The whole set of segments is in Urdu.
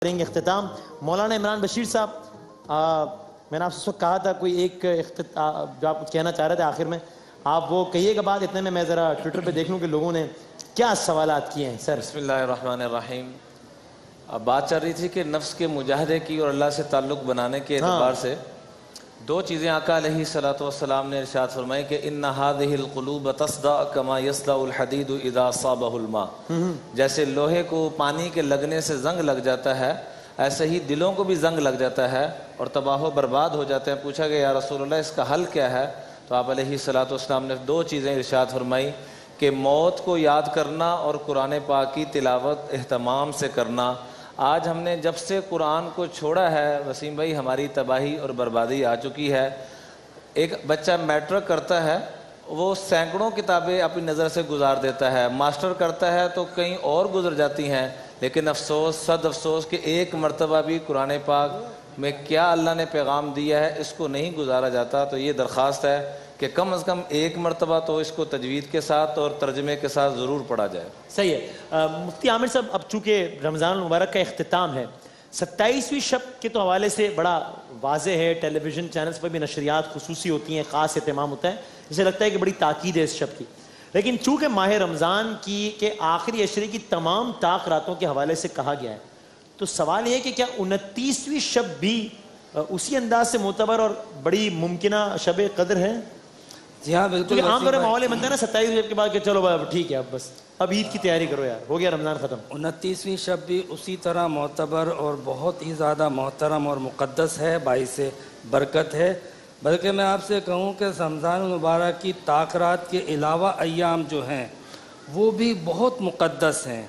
کریں گے اختتام. مولانا عمران بشیر صاحب، میں نے آپ سے اس وقت کہا تھا کوئی ایک جو آپ کچھ کہنا چاہ رہے تھے آخر میں، آپ وہ کہیے گا بعد. اتنے میں ذرا ٹویٹر پہ دیکھ لوں کہ لوگوں نے کیا سوالات کیے ہیں. سر بسم اللہ الرحمن الرحیم. اب بات چل رہی تھی کہ نفس کے مجاہدے کی اور اللہ سے تعلق بنانے کے اعتبار سے دو چیزیں آقا علیہ الصلوۃ والسلام نے ارشاد فرمائی کہ ان هذه القلوب تصدع كما يصدع الحديد اذا اصابه الماء. جیسے لوہے کو پانی کے لگنے سے زنگ لگ جاتا ہے، ایسے ہی دلوں کو بھی زنگ لگ جاتا ہے اور تباہ و برباد ہو جاتے ہیں. پوچھا گیا یا رسول اللہ اس کا حل کیا ہے؟ تو آپ علیہ الصلوۃ والسلام نے دو چیزیں ارشاد فرمائی کہ موت کو یاد کرنا اور قرآن پاک کی تلاوت اہتمام سے کرنا. آج ہم نے جب سے قرآن کو چھوڑا ہے وسیم بھائی، ہماری تباہی اور بربادی آ چکی ہے. ایک بچہ میٹرک کرتا ہے، وہ سینکڑوں کتابیں اپنی نظر سے گزار دیتا ہے، ماسٹر کرتا ہے تو کہیں اور گزر جاتی ہیں، لیکن افسوس صد افسوس کہ ایک مرتبہ بھی قرآن پاک میں کیا اللہ نے پیغام دیا ہے اس کو نہیں گزارا جاتا. تو یہ درخواست ہے کہ کم از کم ایک مرتبہ تو اس کو تجوید کے ساتھ اور ترجمے کے ساتھ ضرور پڑھا جائے. صحیح ہے. مفتی عامر صاحب، اب چونکہ رمضان المبارک کا اختتام ہے، 27ویں شب کے تو حوالے سے بڑا واضح ہے، ٹیلی ویژن چینلز پر بھی نشریات خصوصی ہوتی ہیں، خاص اہتمام ہوتا ہے، اسے لگتا ہے کہ بڑی تاکید ہے اس شب کی. لیکن چونکہ ماہ رمضان کی کے آخری عشرے کی تمام طاق راتوں کے حوالے سے کہا گیا ہے، تو سوال یہ ہے کہ کیا 29ویں شب بھی اسی انداز سے معتبر اور بڑی ممکنہ شب قدر ہے؟ جی ہاں بالکل. عام طور ماحول بنتا ہے نا 27ویں شب کے بعد کہ چلو ٹھیک ہے بس اب عید کی تیاری کرو یار، ہو گیا رمضان ختم. 29ویں شب بھی اسی طرح معتبر اور بہت ہی زیادہ محترم اور مقدس ہے، باعث برکت ہے. بلکہ میں آپ سے کہوں کہ رمضان المبارک کی طاقرات کے علاوہ ایام جو ہیں وہ بھی بہت مقدس ہیں.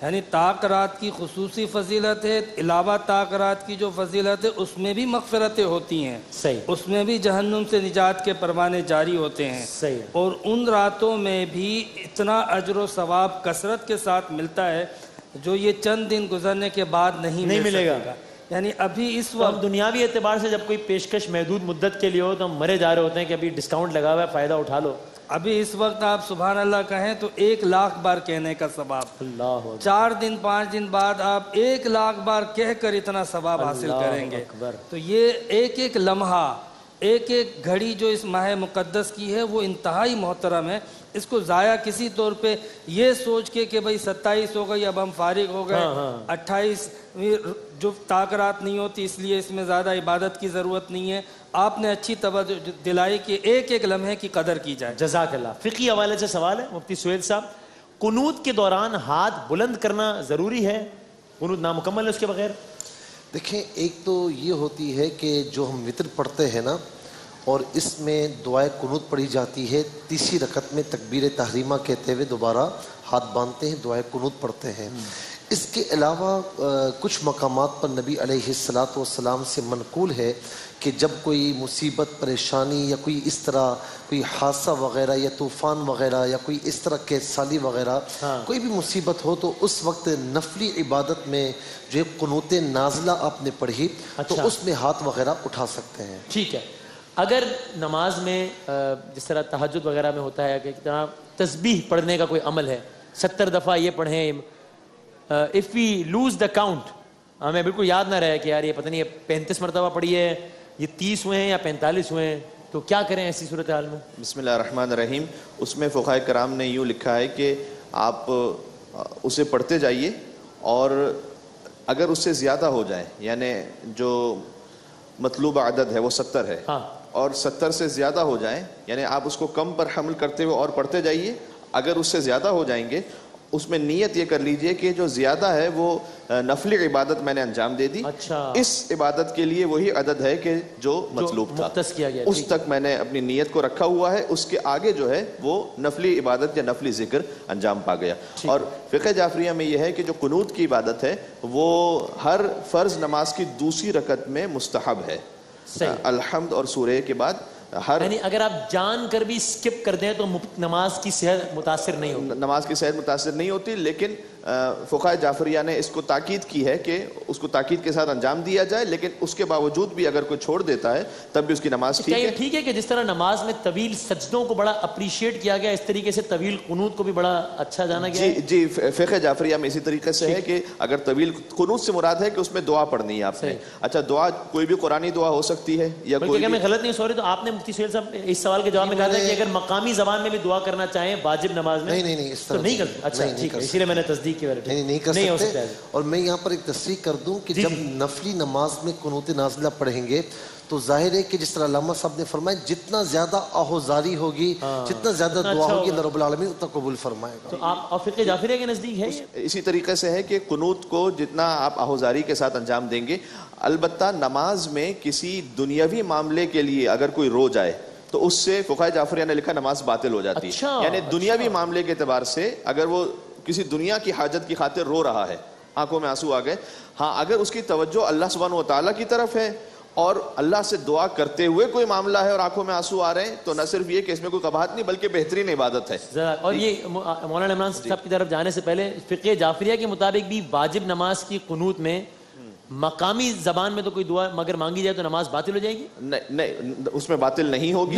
یعنی طاقرات کی خصوصی فضیلت ہے، علاوہ طاقرات کی جو فضیلت ہے اس میں بھی مغفرتیں ہوتی ہیں. صحیح. اس میں بھی جہنم سے نجات کے پروانے جاری ہوتے ہیں. صحیح. اور ان راتوں میں بھی اتنا اجر و ثواب کثرت کے ساتھ ملتا ہے جو یہ چند دن گزرنے کے بعد نہیں ملے گا. یعنی ابھی اس وقت دنیاوی اعتبار سے جب کوئی پیشکش محدود مدت کے لیے ہو تو ہم مرے جا رہے ہوتے ہیں کہ ابھی ڈسکاؤنٹ لگا ہوا ہے، فائدہ اٹھا لو. ابھی اس وقت آپ سبحان اللہ کہیں تو 1,00,000 بار کہنے کا ثواب. اللہ 4 دن 5 دن بعد آپ 1,00,000 بار کہہ کر اتنا ثواب حاصل کریں گے. تو یہ ایک ایک لمحہ، ایک ایک گھڑی جو اس ماہ مقدس کی ہے وہ انتہائی محترم ہے. اس کو ضائع کسی طور پہ یہ سوچ کے کہ بھئی 27 ہو گئی اب ہم فارغ ہو گئے، 28 جو طاقرات نہیں ہوتی اس لیے اس میں زیادہ عبادت کی ضرورت نہیں ہے. آپ نے اچھی توجہ دلائی کہ ایک ایک لمحے کی قدر کی جائے. جزاک اللہ. فقہی حوالے سے سوال ہے مفتی سہیل صاحب، قنوت کے دوران ہاتھ بلند کرنا ضروری ہے؟ قنوت نامکمل ہے اس کے بغیر؟ دیکھیں، ایک تو یہ ہوتی ہے کہ جو ہم وطر پڑھتے ہیں نا اور اس میں دعائے قنوت پڑھی جاتی ہے، تیسری رکعت میں تکبیر تحریمہ کہتے ہوئے دوبارہ ہاتھ باندھتے ہیں، دعائے قنوت پڑھتے ہیں. اس کے علاوہ کچھ مقامات پر نبی علیہ الصلوۃ والسلام سے منقول ہے کہ جب کوئی مصیبت پریشانی یا کوئی اس طرح کوئی حادثہ وغیرہ یا طوفان وغیرہ یا کوئی اس طرح کے سالی وغیرہ کوئی بھی مصیبت ہو تو اس وقت نفلی عبادت میں جو قنوت نازلہ آپ نے پڑھی تو اس میں ہاتھ وغیرہ اٹھا سکتے ہیں. ٹھیک ہے. اگر نماز میں جس طرح تہجد وغیرہ میں ہوتا ہے کہ طرح تسبیح پڑھنے کا کوئی عمل ہے، 70 دفعہ یہ پڑھیں، if we lose the count، ہمیں بالکل یاد نہ رہے کہ یار یہ پتہ نہیں 35 مرتبہ پڑھی ہے، یہ 30 ہوئے ہیں یا 45 ہوئے ہیں، تو کیا کریں ایسی صورتحال میں؟ بسم اللہ الرحمن الرحیم. اس میں فقہاء کرام نے یوں لکھا ہے کہ آپ اسے پڑھتے جائیے اور اگر اس سے زیادہ ہو جائے، یعنی جو مطلوبہ عدد ہے وہ 70 ہے اور 70 سے زیادہ ہو جائیں، یعنی آپ اس کو کم پر حمل کرتے ہوئے اور پڑھتے جائیے. اگر اس سے زیادہ ہو جائیں گے اس میں نیت یہ کر لیجئے کہ جو زیادہ ہے وہ نفلی عبادت میں نے انجام دے دی، اس عبادت کے لیے وہی عدد ہے کہ جو مطلوب تھا، اس تک میں نے اپنی نیت کو رکھا ہوا ہے، اس کے آگے جو ہے وہ نفلی عبادت یا نفلی ذکر انجام پا گیا. اور فقہ جعفریہ میں یہ ہے کہ جو قنوت کی عبادت ہے وہ ہر فرض نماز کی دوسری رکعت میں مستحب ہے. الحمد اور سورہ کے بعد یعنی اگر آپ جان کر بھی سکپ کر دیں تو نماز کی صحت متاثر نہیں ہوتی. نماز کی صحت متاثر نہیں ہوتی، لیکن فقہاء جعفریہ نے اس کو تاکید کی ہے کہ اس کو تاکید کے ساتھ انجام دیا جائے، لیکن اس کے باوجود بھی اگر کوئی چھوڑ دیتا ہے تب بھی اس کی نماز ٹھیک ہے۔ ٹھیک ہے کہ جس طرح نماز میں طویل سجدوں کو بڑا اپریشیٹ کیا گیا، اس طریقے سے طویل قنوت کو بھی بڑا اچھا جانا گیا ہے؟ جی فقہ جعفریہ میں اسی طریقے سے ہے کہ اگر طویل قنوت سے مراد ہے کہ اس میں دعا پڑھنی ہے آپ نے۔ اچھا دعا کوئی بھی قرآنی دعا ہو سکتی ہے یا بلکہ اگر میں غلط نہیں سوری تو آپ نے مفتی سہیل صاحب اس سوال کے جواب میں کہا تھا کہ اگر مقامی زبان میں بھی دعا کرنا چاہیں واجب نماز میں نہیں اس طرح تو نہیں کرتے؟ اچھا ٹھیک ہے، اسی لیے میں نے تصدیق کی نہیں کر سکتے۔ اور میں یہاں پر ایک تصریح کر دوں کہ جب نفلی نماز میں قنوت نازلہ پڑھیں گے تو ظاہر ہے کہ جس طرح علامہ صاحب نے فرمایا جتنا زیادہ آہوزاری ہوگی، جتنا زیادہ دعا ہوگی، اللہ رب العالمین اتنا قبول فرمائے گا۔ تو آپ فقہ جعفریہ کے نزدیک ہے اسی طریقے سے ہے کہ قنوت کو جتنا آپ آہوزاری کے ساتھ انجام دیں گے، البتہ نماز میں کسی دنیاوی معاملے کے لیے اگر کوئی رو جائے تو اس سے فقہاء جعفریہ نے لکھا نماز باطل ہو جاتی ہے۔ یعنی دنیاوی معاملے کے اعتبار سے اگر وہ کسی دنیا کی حاجت کی خاطر رو رہا ہے، آنکھوں میں آنسو آ گئے، ہاں اگر اس کی توجہ اللہ سبحانہ و تعالیٰ کی طرف ہے اور اللہ سے دعا کرتے ہوئے کوئی معاملہ ہے اور آنکھوں میں آنسو آ رہے ہیں تو نہ صرف یہ کہ اس میں کوئی قباحت نہیں بلکہ بہترین عبادت ہے۔ اور یہ مولانا عمران صاحب کی طرف جانے سے پہلے فقہ جعفریہ کے مطابق بھی واجب نماز کی قنوت میں مقامی زبان میں تو کوئی دعا مگر مانگی جائے تو نماز باطل ہو جائے گی؟ نہیں اس میں باطل نہیں ہوگی۔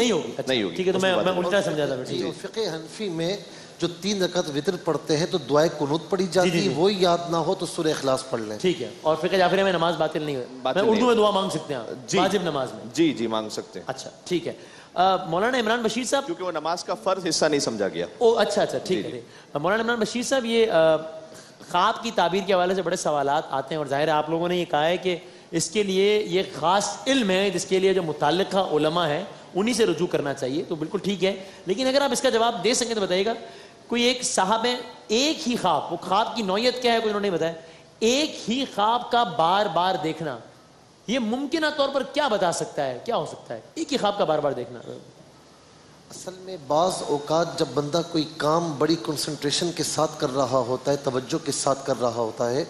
ٹھیک ہے، تو میں الٹا سمجھا تھا۔ فقہ حنفی میں جو 3 رکعت وتر پڑھتے ہیں تو دعائے قنوت پڑھی جاتی ہے، وہ یاد نہ ہو تو سورہ اخلاص پڑھ لیں۔ ٹھیک ہے، اور فقہ جعفریہ میں نماز باطل نہیں ہوئی، میں اردو میں دعا مانگ سکتے ہیں واجب نماز میں؟ جی مانگ سکتے ہیں۔ اچھا ٹھیک ہے۔ مولانا عمران بشیر صاحب، کیونکہ وہ نماز کا فرض حصہ نہیں سمجھا گیا۔ اچھا ٹھیک ہے۔ مولانا عمران بشیر صاحب، یہ خواب کی تعبیر کے حوالے سے بڑے سوالات آتے ہیں اور ظاہر ہے آپ لوگوں نے یہ کہا ہے کہ اس کے لیے یہ خاص علم ہے جس کے لیے جو متعلقہ علماء ہیں انہی سے رجوع کرنا چاہیے، تو بالکل ٹھیک ہے، لیکن اگر آپ اس کا جواب دے سکیں تو بتائیے گا، کوئی ایک صاحب ہے ایک ہی خواب، وہ خواب کی نوعیت کیا ہے کوئی انہوں نے بتایا، ایک ہی خواب کا بار بار دیکھنا، یہ ممکنہ طور پر کیا بتا سکتا ہے، کیا ہو سکتا ہے ایک ہی خواب کا بار بار دیکھنا؟ اصل میں بعض اوقات جب بندہ کوئی کام بڑی کنسنٹریشن کے ساتھ کر رہا ہوتا ہے، توجہ کے ساتھ کر رہا ہوتا ہے،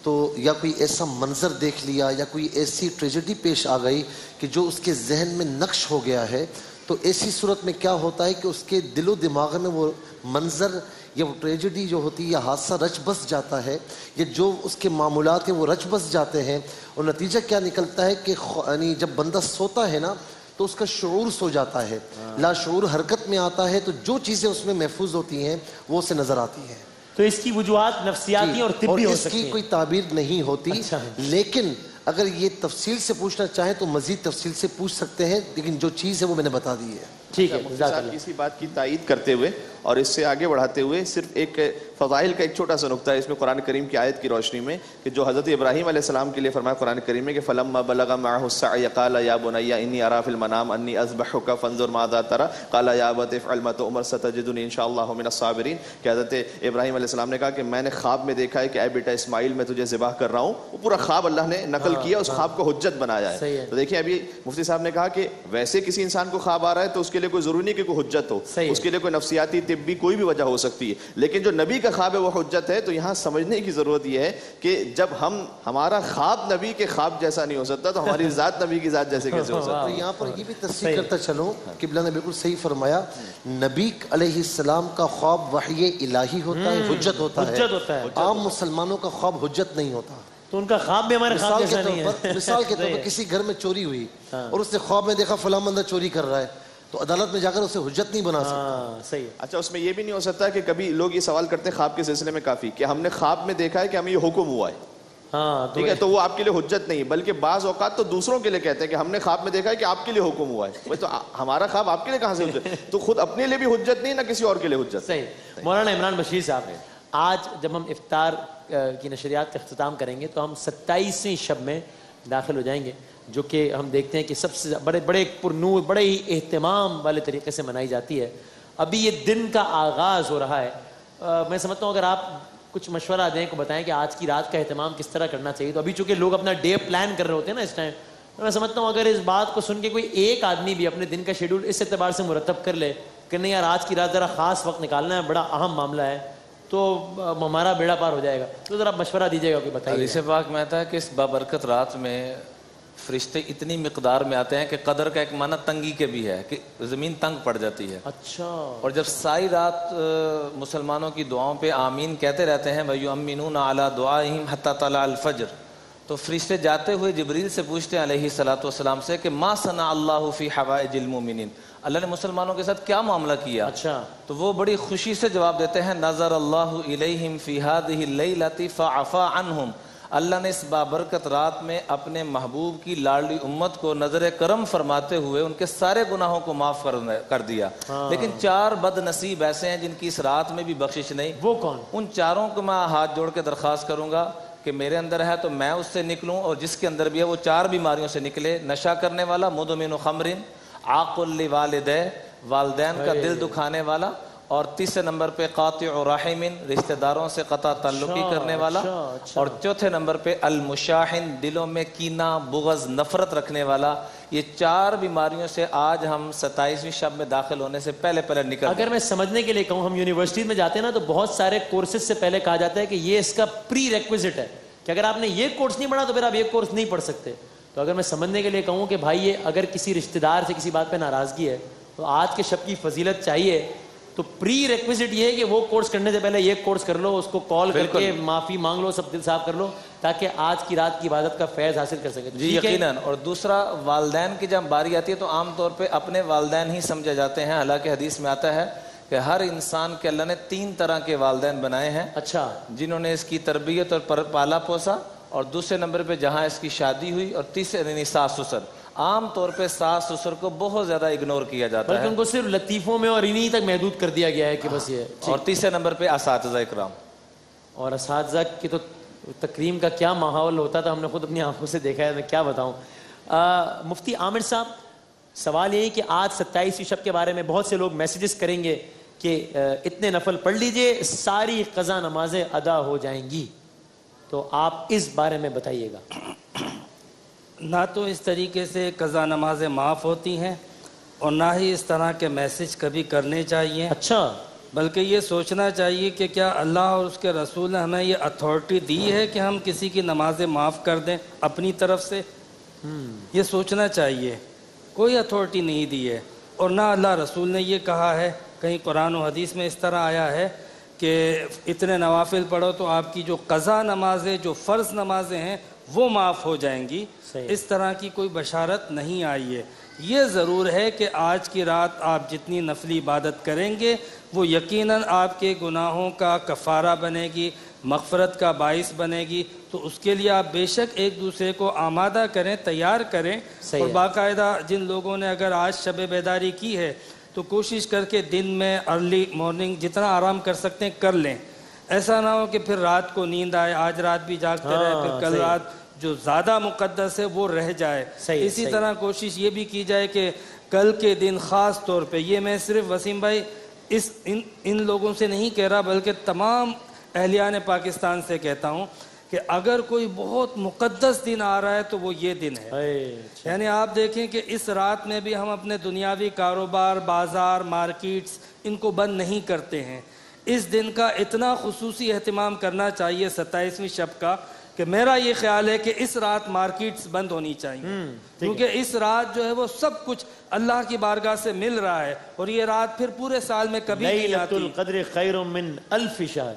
تو یا کوئی ایسا منظر دیکھ لیا یا کوئی ایسی ٹریجڈی پیش آ گئی کہ جو اس کے ذہن میں نقش ہو گیا ہے، تو ایسی صورت میں کیا ہوتا ہے کہ اس کے دل و دماغ میں وہ منظر یا وہ ٹریجڈی جو ہوتی ہے یا حادثہ رچ بس جاتا ہے، یا جو اس کے معمولات ہیں وہ رچ بس جاتے ہیں، اور نتیجہ کیا نکلتا ہے کہ یعنی جب بندہ سوتا ہے نا تو اس کا شعور سو جاتا ہے، لا شعور حرکت میں آتا ہے، تو جو چیزیں اس میں محفوظ ہوتی ہیں وہ اسے نظر آتی ہیں۔ تو اس کی وجوہات نفسیاتی اور طبی ہو سکتی ہیں، اس کی کوئی تعبیر نہیں ہوتی، لیکن اگر یہ تفصیل سے پوچھنا چاہیں تو مزید تفصیل سے پوچھ سکتے ہیں، لیکن جو چیز ہے وہ میں نے بتا دی ہے۔ ٹھیک ہے، اسی بات کی تائید کرتے ہوئے اور اس سے آگے بڑھاتے ہوئے صرف ایک فضائل کا ایک چھوٹا سا نقطہ ہے اس میں قرآن کریم کی آیت کی روشنی میں کہ جو حضرت ابراہیم علیہ السلام کے لیے فرمایا قرآن کریم میں کہ فلما بلغ معه السعي قال يا بني اني ارى في المنام اني اذبحك فانظر ماذا ترى قال يا ابت افعل ما تؤمر ستجدني ان شاء الله من الصابرين کہ حضرت ابراہیم علیہ السلام نے کہا کہ میں نے خواب میں دیکھا ہے کہ اے بیٹا اسماعیل میں تجھے ذبح کر رہا ہوں، وہ پورا خواب اللہ نے نقل کیا، اس خواب کو حجت بنایا ہے۔ تو دیکھیں ابھی مفتی صاحب نے کہا کہ ویسے کسی انسان کو خواب آ رہا ہے تو اس کے لیے کوئی ضروری نہیں کہ کوئی حجت ہو، اس کے لیے کوئی نفسیاتی طبی کوئی بھی وجہ ہو سکتی ہے، لیکن جو نبی کا خواب ہے وہ حجت ہے۔ تو یہاں سمجھنے کی ضرورت یہ ہے کہ جب ہمارا خواب نبی کے خواب جیسا نہیں ہو سکتا تو ہماری ذات نبی کی ذات جیسے کیسے ہو سکتا ہے؟ تو یہاں پر یہ بھی تصریح کرتا چلوں، قبلہ نے بالکل صحیح فرمایا، نبی علیہ السلام کا خواب وحی الہی ہوتا ہے، حجت ہوتا ہے، عام مسلمانوں کا خواب حجت نہیں ہوتا۔ تو ان کا خواب بھی ہمارے خواب جیسا نہیں ہے۔ مثال کے طور پر کسی گھر میں چوری ہوئی اور اس نے خواب میں دیکھا فلاں بندہ چوری کر رہا ہے، تو عدالت میں جا کر اسے حجت نہیں بنا سکتا۔ صحیح ہے۔ اچھا، اس میں یہ بھی نہیں ہو سکتا کہ کبھی لوگ یہ سوال کرتے ہیں خواب کے سلسلے میں کافی کہ ہم نے خواب میں دیکھا ہے کہ ہمیں یہ حکم ہوا ہے، ٹھیک ہے، تو وہ آپ کے لیے حجت نہیں، بلکہ بعض اوقات تو دوسروں کے لیے کہتے ہیں کہ ہم نے خواب میں دیکھا ہے کہ آپ کے لیے حکم ہوا ہے، تو ہمارا خواب آپ کے لیے کہاں سے حجت؟ تو خود اپنے لیے بھی حجت نہیں، نہ کسی اور کے لیے حجت۔ صحیح۔ مولانا عمران بشیر صاحب، آج جب ہم افطار کی نشریات کا اختتام کریں گے تو ہم 27ویں شب میں داخل ہو جائیں گے، جو کہ ہم دیکھتے ہیں کہ سب سے بڑے پرنور، بڑے ہی اہتمام والے طریقے سے منائی جاتی ہے۔ ابھی یہ دن کا آغاز ہو رہا ہے، میں سمجھتا ہوں اگر آپ کچھ مشورہ دیں کو بتائیں کہ آج کی رات کا اہتمام کس طرح کرنا چاہیے، تو ابھی چونکہ لوگ اپنا ڈے پلان کر رہے ہوتے ہیں نا اس ٹائم، میں سمجھتا ہوں اگر اس بات کو سن کے کوئی ایک آدمی بھی اپنے دن کا شیڈول اس اعتبار سے مرتب کر لے کہ نہیں یار آج کی رات ذرا خاص وقت نکالنا ہے، بڑا اہم معاملہ ہے، تو ہمارا بیڑا پار ہو جائے گا، تو ذرا مشورہ دیجیے گا کہ بتائیے۔ حدیث پاک میں آتا ہے کہ اس بابرکت رات میں فرشتے اتنی مقدار میں آتے ہیں کہ قدر کا ایک معنی تنگی کے بھی ہے کہ زمین تنگ پڑ جاتی ہے. اچھا. اور جب ساری رات مسلمانوں کی دعاؤں پہ آمین کہتے رہتے ہیں وَيُؤْمِنُونَ عَلَىٰ دُعَائِهِمْ حَتَّىٰ طَلَعَ الْفَجْرِ, تو فرشتے جاتے ہوئے جبریل سے پوچھتے ہیں علیہ الصلوۃ والسلام سے کہ ما صنع اللہ فی حوائج المؤمنین, اللہ نے مسلمانوں کے ساتھ کیا معاملہ کیا. اچھا. تو وہ بڑی خوشی سے جواب دیتے ہیں نظر اللہ الیہم فی ہذہ اللیلۃ فعفا عنہم, اللہ نے اس بابرکت رات میں اپنے محبوب کی لاڈلی امت کو نظر کرم فرماتے ہوئے ان کے سارے گناہوں کو معاف کر دیا. لیکن 4 بد نصیب ایسے ہیں جن کی اس رات میں بھی بخشش نہیں. وہ کون؟ ان 4 کو میں ہاتھ جوڑ کے درخواست کروں گا کہ میرے اندر ہے تو میں اس سے نکلوں, اور جس کے اندر بھی ہے وہ 4 بیماریوں سے نکلے. نشہ کرنے والا, مدمن خمرن, عاقل لوالدہ, والدین کا دل دکھانے والا, اور تیسرے نمبر پہ قاطع رحم, رشتہ داروں سے قطع تعلقی کرنے والا, اور چوتھے نمبر پہ المشاحن, دلوں میں کینہ, بغض, نفرت رکھنے والا. یہ 4 بیماریوں سے آج ہم 27ویں شب میں داخل ہونے سے پہلے نکل. اگر میں سمجھنے کے لیے کہوں, ہم یونیورسٹی میں جاتے ہیں نا تو بہت سارے کورسز سے پہلے کہا جاتا ہے کہ یہ اس کا پری ریکویزٹ ہے کہ اگر آپ نے یہ کورس نہیں پڑھا تو پھر آپ یہ کورس نہیں پڑھ سکتے. تو اگر میں سمجھنے کے لیے کہوں کہ بھائی یہ اگر کسی رشتہ دار سے کسی بات پہ ناراضگی ہے تو آج کے شب کی فضیلت چاہیے, تو پری ریکویزٹ یہ ہے کہ وہ کورس کرنے سے پہلے یہ کورس کر لو, اس کو کال کر کے معافی مانگ لو, سب دل صاف کر لو, تاکہ آج کی رات کی عبادت کا فیض حاصل کر سکے. جی یقیناً. اور دوسرا, والدین کی جب باری آتی ہے تو عام طور پہ اپنے والدین ہی سمجھے جاتے ہیں, حالانکہ حدیث میں آتا ہے کہ ہر انسان کے اللہ نے 3 طرح کے والدین بنائے ہیں. اچھا. جنہوں نے اس کی تربیت اور پالا پوسا, اور دوسرے نمبر پہ جہاں اس کی شادی ہوئی, اور تیسرے یعنی ساس سسر. عام طور پہ ساس سسر کو بہت زیادہ اگنور کیا جاتا ہے, بلکہ ان کو صرف لطیفوں میں اور انہی تک محدود کر دیا گیا ہے کہ بس یہ. اور تیسرے نمبر پہ اساتذہ اکرام. اور اساتذہ کی تو تکریم کا کیا ماحول ہوتا تھا, ہم نے خود اپنی آنکھوں سے دیکھا ہے, میں کیا بتاؤں. مفتی عامر صاحب, سوال یہ ہے کہ آج 27ویں شب کے بارے میں بہت سے لوگ میسیجز کریں گے کہ اتنے نفل پڑھ لیجئے, ساری قضا نمازیں ادا ہو جائیں گی, تو آپ اس بارے میں بتائیے گا. نہ تو اس طریقے سے قضا نمازیں معاف ہوتی ہیں, اور نہ ہی اس طرح کے میسج کبھی کرنے چاہیے. اچھا. بلکہ یہ سوچنا چاہیے کہ کیا اللہ اور اس کے رسول نے ہمیں یہ اتھارٹی دی ہے کہ ہم کسی کی نمازیں معاف کر دیں اپنی طرف سے. یہ سوچنا چاہیے. کوئی اتھارٹی نہیں دی ہے, اور نہ اللہ رسول نے یہ کہا ہے. کہیں قرآن و حدیث میں اس طرح آیا ہے کہ اتنے نوافل پڑھو تو آپ کی جو قضا نمازیں, جو فرض نمازیں ہیں, وہ معاف ہو جائیں گی. اس طرح کی کوئی بشارت نہیں آئی ہے. یہ ضرور ہے کہ آج کی رات آپ جتنی نفلی عبادت کریں گے وہ یقیناً آپ کے گناہوں کا کفارہ بنے گی, مغفرت کا باعث بنے گی. تو اس کے لیے آپ بے شک ایک دوسرے کو آمادہ کریں, تیار کریں. اور باقاعدہ جن لوگوں نے اگر آج شب بیداری کی ہے تو کوشش کر کے دن میں ارلی مارننگ جتنا آرام کر سکتے ہیں کر لیں. ایسا نہ ہو کہ پھر رات کو نیند آئے, آج رات بھی جاگتے رہے, پھر کل رات جو زیادہ مقدس ہے وہ رہ جائے. اسی طرح کوشش یہ بھی کی جائے کہ کل کے دن خاص طور پہ, یہ میں صرف وسیم بھائی ان لوگوں سے نہیں کہہ رہا بلکہ تمام اہلیان پاکستان سے کہتا ہوں کہ اگر کوئی بہت مقدس دن آ رہا ہے تو وہ یہ دن ہے. یعنی آپ دیکھیں کہ اس رات میں بھی ہم اپنے دنیاوی کاروبار, بازار, مارکیٹس ان کو بند نہیں کرتے ہیں. اس دن کا اتنا خصوصی اہتمام کرنا چاہیے 27ویں شب کا کہ میرا یہ خیال ہے کہ اس رات مارکیٹس بند ہونی چاہیے, کیونکہ اس رات جو ہے وہ سب کچھ اللہ کی بارگاہ سے مل رہا ہے, اور یہ رات پھر پورے سال میں کبھی نہیں آتی. لیلۃ القدر خیر من الف شہر.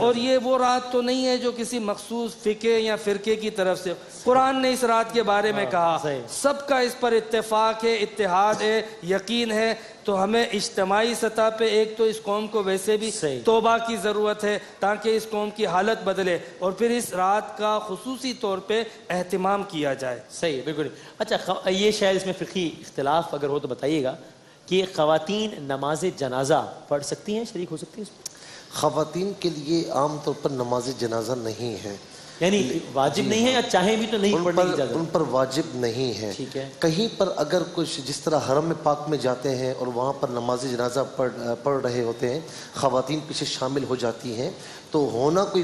اور یہ وہ رات تو نہیں ہے جو کسی مخصوص فقہ یا فرقے کی طرف سے. قرآن نے اس رات کے بارے میں کہا, سب کا اس پر اتفاق ہے, اتحاد ہے, یقین ہے. تو ہمیں اجتماعی سطح پہ ایک تو اس قوم کو ویسے بھی توبہ کی ضرورت ہے تاکہ اس قوم کی حالت بدلے, اور پھر اس رات کا خصوصی طور پہ اہتمام کیا جائے. صحیح, بالکل. اچھا, یہ شاید اس میں فقہی اختلاف اگر ہو تو بتائیے گا کہ خواتین نماز جنازہ پڑھ سکتی ہیں, شریک ہو سکتی ہیں؟ خواتین کے لیے عام طور پر نماز جنازہ نہیں ہے, یعنی واجب نہیں ہے, یا چاہیں بھی تو نہیں پڑھنے کی اجازت؟ ان پر واجب نہیں ہے. کہیں پر اگر کچھ جس طرح حرم پاک میں جاتے ہیں اور وہاں پر نماز جنازہ پڑھ رہے ہوتے ہیں, خواتین پیچھے شامل ہو جاتی ہیں, تو ہونا کوئی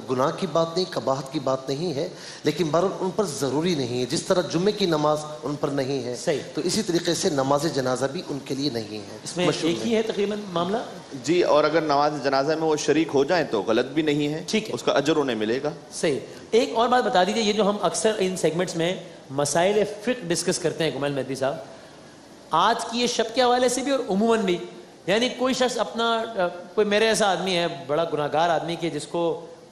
گناہ کی بات نہیں, قباحت کی بات نہیں ہے, لیکن بہرحال ان پر ضروری نہیں ہے. جس طرح جمعے کی نماز ان پر نہیں ہے, تو اسی طریقے سے نماز جنازہ بھی ان کے لیے نہیں ہے. اس میں ایک ہی ہے تقریباً معاملہ. جی, اور اگر نماز جنازہ میں وہ شریک ہو جائیں تو غلط بھی نہیں ہے, اس کا اجر انہیں ملے گا. صحیح. ایک اور بات بتا دیجیے, یہ جو ہم اکثر ان سیگمنٹس میں مسائل فقہ ڈسکس کرتے ہیں کمال مہدی صاحب, آج کی یہ شب کے حوالے سے بھی اور عموماً بھی. یعنی کوئی شخص اپنا, کوئی میرے ایسا آدمی ہے بڑا گناہ گار آدمی کہ جس کو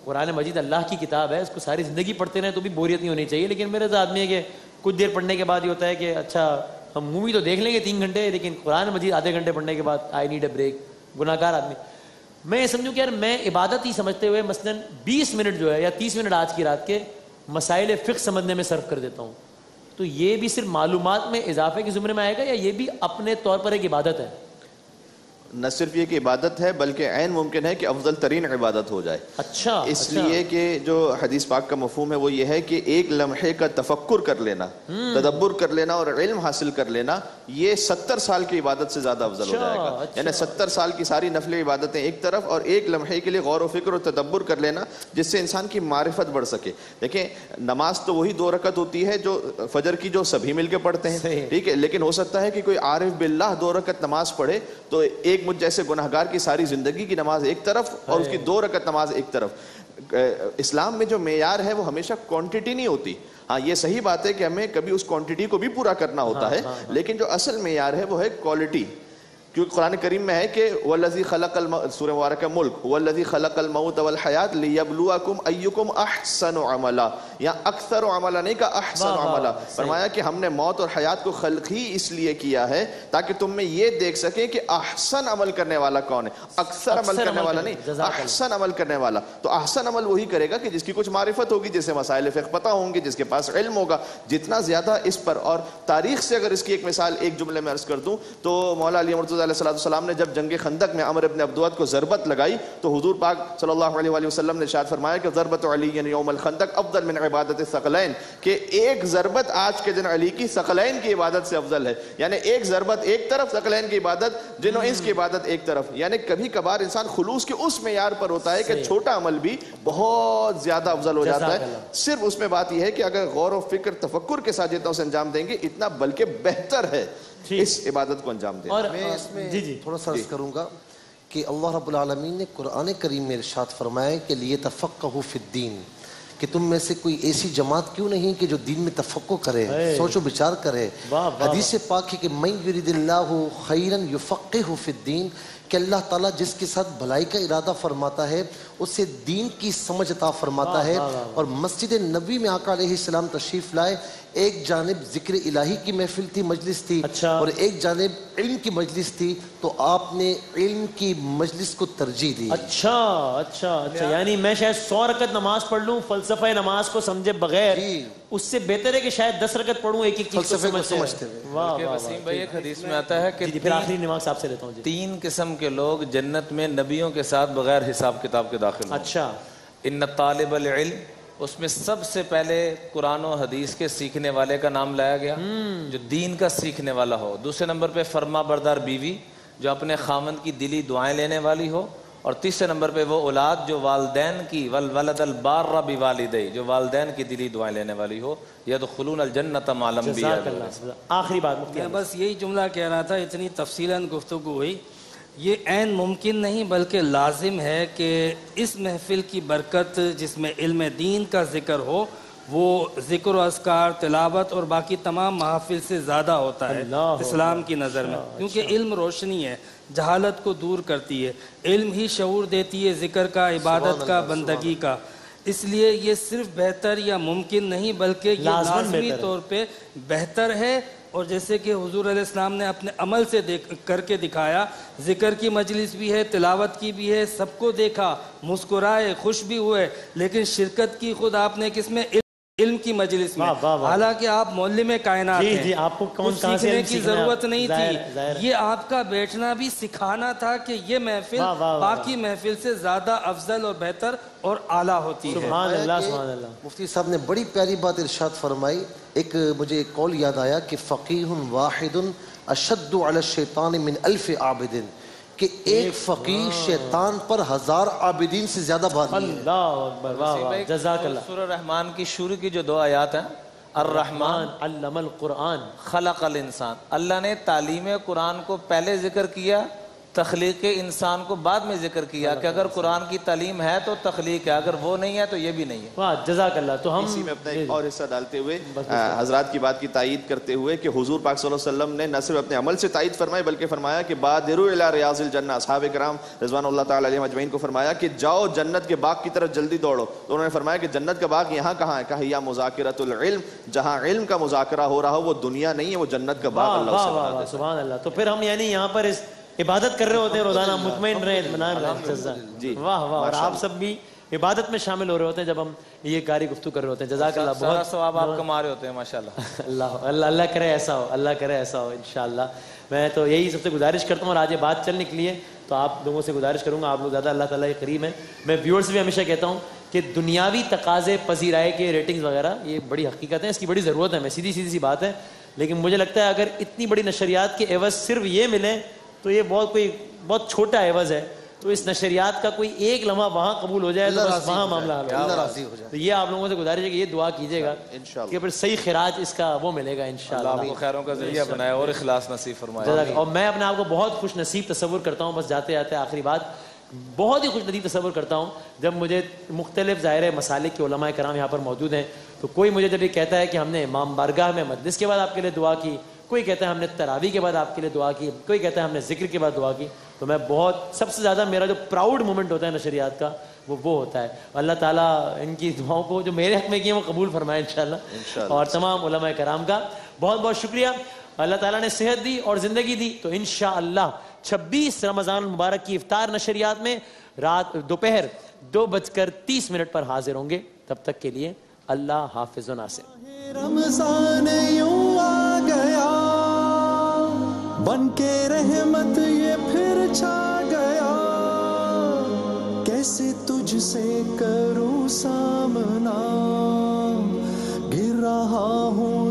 قرآن مجید اللہ کی کتاب ہے, اس کو ساری زندگی پڑھتے رہیں تو بھی بوریت نہیں ہونی چاہیے, لیکن میرے ایسا آدمی ہے کہ کچھ دیر پڑھنے کے بعد یہ ہوتا ہے کہ اچھا ہم مووی تو دیکھ لیں گے 3 گھنٹے, لیکن قرآن مجید آدھے گھنٹے پڑھنے کے بعد آئی نیڈ اے بریک. گناہ گار آدمی. میں یہ سمجھوں کہ یار میں عبادت ہی سمجھتے ہوئے مثلاً 20 منٹ جو ہے یا 30 منٹ آج کی رات کے مسائل فقہ سمجھنے میں صرف کر دیتا ہوں, تو یہ بھی صرف معلومات میں اضافے کے زمرے میں آئے گا یا یہ بھی اپنے طور پر ایک عبادت ہے؟ نہ صرف یہ کہ عبادت ہے بلکہ عین ممکن ہے کہ افضل ترین عبادت ہو جائے. اچھا, اس لیے کہ جو حدیث پاک کا مفہوم ہے وہ یہ ہے کہ ایک لمحے کا تفکر کر لینا, تدبر کر لینا اور علم حاصل کر لینا, یہ 70 سال کی عبادت سے زیادہ افضل ہو جائے گا. یعنی 70 سال کی ساری نفلی عبادتیں ایک طرف اور ایک لمحے کے لیے غور و فکر اور تدبر کر لینا, جس سے انسان کی معرفت بڑھ سکے. دیکھیں نماز تو وہی 2 رکعت ہوتی ہے جو فجر کی جو سبھی مل کے پڑھتے ہیں, ٹھیک ہے, لیکن ہو سکتا ہے کہ کوئی عارف باللہ 2 رکعت نماز پڑھے تو ایک مجھ جیسے گناہگار کی ساری زندگی کی نماز ایک طرف اور اس کی 2 رکعت نماز ایک طرف. اسلام میں جو معیار ہے وہ ہمیشہ کوانٹٹی نہیں ہوتی. ہاں یہ صحیح بات ہے کہ ہمیں کبھی اس کوانٹٹی کو بھی پورا کرنا ہوتا ہے, لیکن جو اصل معیار ہے وہ ہے کوالٹی. کیونکہ قرآن کریم میں ہے کہ والذی خلق سورہ مبارکہ ملک والذی خلق الموت والحیات لیبلوکم ایکم احسن عملا, یا اکثر عملا نہیں کہا احسن عملا. فرمایا کہ ہم نے موت اور حیات کو خلق ہی اس لیے کیا ہے تاکہ تم میں یہ دیکھ سکیں کہ احسن عمل کرنے والا کون ہے. اکثر عمل کرنے والا نہیں, احسن عمل کرنے والا. تو احسن عمل وہی کرے گا کہ جس کی کچھ معرفت ہوگی, جسے مسائل فقہ پتہ ہوں گے, جس کے پاس علم ہوگا. جتنا زیادہ اس پر, اور تاریخ سے اگر اس کی ایک مثال ایک جملے میں عرض کر دوں تو مولا علی مرتضیٰ علیہ السلام نے جب جنگ خندق میں عمر ابن عبدود کو ضربت لگائی تو حضور پاک صلی اللہ علیہ وآلہ وسلم نے ارشاد فرمایا کہ ضربت علی یوم الخندق افضل من عبادت الثقلین, کہ ایک ضربت آج کے دن علی کی ثقلین کی عبادت سے افضل ہے. یعنی ایک ضربت ایک طرف, ثقلین کی عبادت جن و انس کی عبادت ایک طرف. یعنی کبھی کبھار انسان خلوص کے اس معیار پر ہوتا ہے کہ چھوٹا عمل بھی بہت زیادہ افضل ہو جاتا ہے. صرف اس میں بات یہ ہے کہ اگر غور و فکر تفکر کے ساتھ جتنا اسے انجام دیں گے اتنا بلکہ بہتر ہے اس عبادت کو انجام دیں. اور میں اس میں تھوڑا سا عرض کروں گا کہ اللہ رب العالمین نے قرآن کریم میں ارشاد فرمایا کہ لیتفقہوا فی الدین, کہ تم میں سے کوئی ایسی جماعت کیوں نہیں کہ جو دین میں تفقہ کرے, سوچ و بچار کرے. حدیث پاک ہے کہ من یرید اللہ خیرا یفقہہ فی الدین, کہ اللہ تعالیٰ جس کے ساتھ بھلائی کا ارادہ فرماتا ہے اسے دین کی سمجھ عطا فرماتا ہے. اور مسجد نبوی میں آقا علیہ السلام تشریف لائے, ایک جانب ذکر الہی کی محفل تھی, مجلس تھی, اور ایک جانب علم کی مجلس تھی, تو آپ نے علم کی مجلس کو ترجیح دی. اچھا, یعنی میں شاید 100 رکعت نماز پڑھ لوں فلسفہ نماز کو سمجھے بغیر, اس سے بہتر ہے کہ شاید 10 رکعت پڑھوں ایک ایک چیز کو سمجھتے ہوئے. وسیم بھائی ایک حدیث میں آتا ہے کہ پھر آخری نماز آپ سے لیتا ہوں. 3 قسم کے لوگ جنت میں نبیوں کے ساتھ بغیر حساب کتاب کے داخل ہوں. اچھا, ان طالب العلم, اس میں سب سے پہلے قرآن و حدیث کے سیکھنے والے کا نام لایا گیا, جو دین کا سیکھنے والا ہو. دوسرے نمبر پہ فرما بردار بیوی جو اپنے خاوند کی دلی دعائیں لینے والی ہو. اور تیسرے نمبر پہ وہ اولاد جو والدین کی والولد البار بوالدی, جو والدین کی دلی دعائیں لینے والی ہو. یدخلون الجنت مع الانبیاء. آخری بات مفتی, بس یہی جملہ کہہ رہا تھا, اتنی تفصیلاً گفتگو ہوئی. یہ عین ممکن نہیں بلکہ لازم ہے کہ اس محفل کی برکت جس میں علم دین کا ذکر ہو وہ ذکر و اذکار, تلاوت اور باقی تمام محافل سے زیادہ ہوتا ہے اسلام کی نظر میں, کیونکہ علم روشنی ہے, جہالت کو دور کرتی ہے, علم ہی شعور دیتی ہے ذکر کا, عبادت کا, بندگی کا. اس لیے یہ صرف بہتر یا ممکن نہیں بلکہ یہ لازمی طور پہ بہتر ہے. اور جیسے کہ حضور علیہ السلام نے اپنے عمل سے کر کے دکھایا, ذکر کی مجلس بھی ہے, تلاوت کی بھی ہے, سب کو دیکھا, مسکرائے, خوش بھی ہوئے, لیکن شرکت کی خود آپ نے کس میں, علم کی مجلس میں. حالانکہ آپ معلم کائنات ہیں, آپ کو کون سیکھنے کی ضرورت نہیں تھی, یہ آپ کا بیٹھنا بھی سکھانا تھا کہ یہ محفل باقی محفل سے زیادہ افضل اور بہتر اور اعلیٰ ہوتی ہے. سبحان اللہ, سبحان اللہ. مفتی صاحب نے بڑی پیاری بات ارشاد فرمائی. ایک مجھے ایک قول یاد آیا کہ فقیہ واحد اشد علی الشیطان من 1000 عابد, کہ ایک فقیہ شیطان پر 1000 عابدین سے زیادہ بھاری ہے. اللہ اکبر, واہ واہ, جزاک اللہ. سورہ رحمان کی شروع کی جو 2 آیات ہیں, الرحمن علم القرآن خلق الانسان, اللہ نے تعلیم قرآن کو پہلے ذکر کیا تخلیق انسان کو بعد میں ذکر کیا کہ اگر قرآن کی تعلیم ہے تو تخلیق ہے، اگر وہ نہیں ہے تو یہ بھی نہیں ہے۔ واہ جزاک اللہ۔ تو ہم اسی میں اپنا ایک اور حصہ ڈالتے ہوئے حضرات کی بات کی تائید کرتے ہوئے کہ حضور پاک صلی اللہ علیہ وسلم نے نہ صرف اپنے عمل سے تائید فرمائی بلکہ فرمایا کہ بادروا الی ریاض الجنہ، اصحاب کرام رضوان اللہ تعالی علیہم اجمعین کو فرمایا کہ جاؤ جنت کے باغ کی طرف جلدی دوڑو، تو انہوں نے فرمایا کہ جنت کا باغ یہاں کہاں ہے؟ کہا یا مذاکرۃ العلم، جہاں علم کا مذاکرہ ہو رہا ہو وہ دنیا نہیں ہے، وہ جنت کا باغ اللہ سے بنا دیتا ہے۔ سبحان اللہ۔ تو پھر ہم یعنی یہاں پر اس عبادت کر رہے ہوتے ہیں روزانہ، مطمئن رہے، اطمینان رہے۔ جی واہ واہ۔ اور آپ سب بھی عبادت میں شامل ہو رہے ہوتے ہیں جب ہم یہ کاری گفتگو کر رہے ہوتے ہیں۔ جزاک اللہ، بہت ثواب آپ کما رہے ہوتے ہیں ماشاءاللہ۔ اللہ کرے ایسا ہو، اللہ کرے ایسا ہو انشاءاللہ۔ میں تو یہی سب سے گزارش کرتا ہوں، اور آج یہ بات چل نکلی ہے تو آپ لوگوں سے گزارش کروں گا، آپ لوگ زیادہ اللہ تعالیٰ کے قریب ہیں۔ میں ویورز بھی ہمیشہ کہتا ہوں کہ دنیاوی تقاضے پذیرائی کے ریٹنگز وغیرہ یہ بڑی حقیقت ہے، اس کی بڑی ضرورت ہے، میں سیدھی سی بات ہے، لیکن مجھے لگتا ہے اگر اتنی بڑی نشریات کے عوض صرف یہ ملیں تو یہ بہت چھوٹا عوض ہے۔ تو اس نشریات کا کوئی ایک لمحہ وہاں قبول ہو جائے تو بس وہاں معاملہ حل ہو جائے۔ تو یہ آپ لوگوں سے گزارش ہے کہ یہ دعا کیجیے گا کہ پھر صحیح خراج اس کا وہ ملے گا انشاءاللہ۔ اللہ آپ کو خیروں کا ذریعہ بنائے اور اخلاص نصیب فرمائے۔ اور میں اپنے آپ کو بہت خوش نصیب تصور کرتا ہوں، بس جاتے جاتے آخری بات، بہت ہی خوش نصیب تصور کرتا ہوں جب مجھے مختلف ظاہر مسالک کے علماء کرام یہاں پر موجود ہیں، تو کوئی مجھے جب یہ کہتا ہے کہ ہم نے امام بارگاہ میں مجلس کے بعد آپ کے لیے دعا کی، کوئی کہتا ہے ہم نے تراویح کے بعد آپ کے لیے دعا کی، کوئی کہتا ہے ہم نے ذکر کے بعد دعا کی، تو میں بہت سب سے زیادہ میرا جو پراؤڈ مومنٹ ہوتا ہے نشریات کا وہ ہوتا ہے۔ اللہ تعالیٰ ان کی دعاؤں کو جو میرے حق میں کی ہیں وہ قبول فرمائے انشاءاللہ، اور تمام علماء کرام کا بہت بہت شکریہ۔ اللہ تعالیٰ نے صحت دی اور زندگی دی تو انشاءاللہ 26 رمضان المبارک کی افطار نشریات میں رات دوپہر 2:30 پر حاضر ہوں گے۔ تب تک کے لیے اللہ حافظ و ناصر۔ رمضان یوں آ گیا بن کے رحمت یہ پھر چھا گیا، کیسے تجھ سے کروں سامنا، گر رہا ہوں